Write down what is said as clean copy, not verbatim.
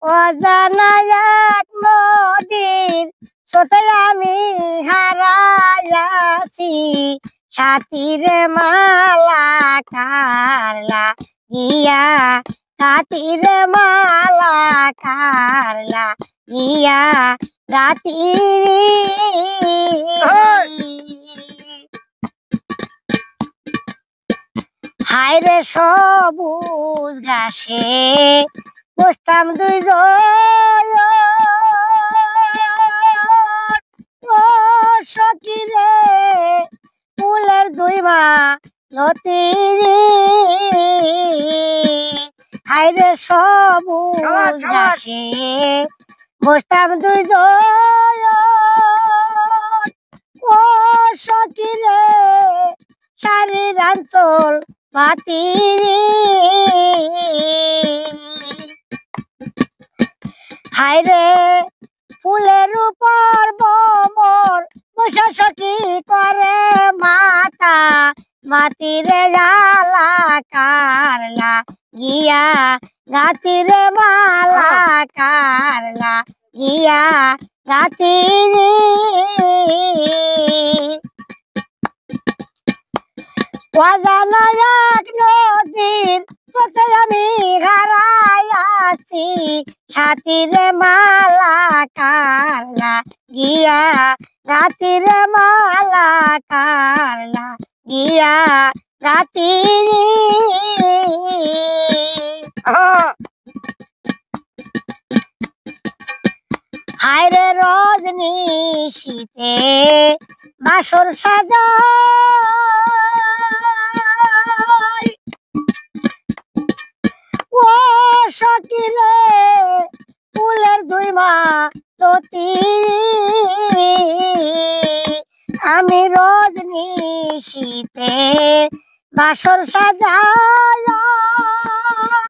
অজানা এক নদীর স্রোতে আমি হারাইয়াছি, সাথীর মালা কারলা গিয়া, সাথীর মালা কারলা গিয়া রাতি। হায়রে সবুজ ঘাসে বসতাম দুইজন, ও সখী রে ফুলের দুই মালতী। হায়রে সবুজ ঘাসে বসতাম দুইজন, ও সখী রে শাড়ির আঁচল পাতি। হায়রে ফুলের উপর ভ্রমর বসা সখী করে মাতা, মাতিরে জ্বালা কারলা গিয়া, গাতিরে মালা কারলা গিয়া গাতি। অজানা এক নদীর স্রোতে আমি হারাইয়াছি, সাথীর মালা কারলা গিয়া, রাতির মালা কারলা গিয়া রাতি। হায়রে রজনী শীতে বাসর সাজাই, ও সখী রে ফুলের দুই মালতী। আমি রজনী শীতে বাসর সাজাই।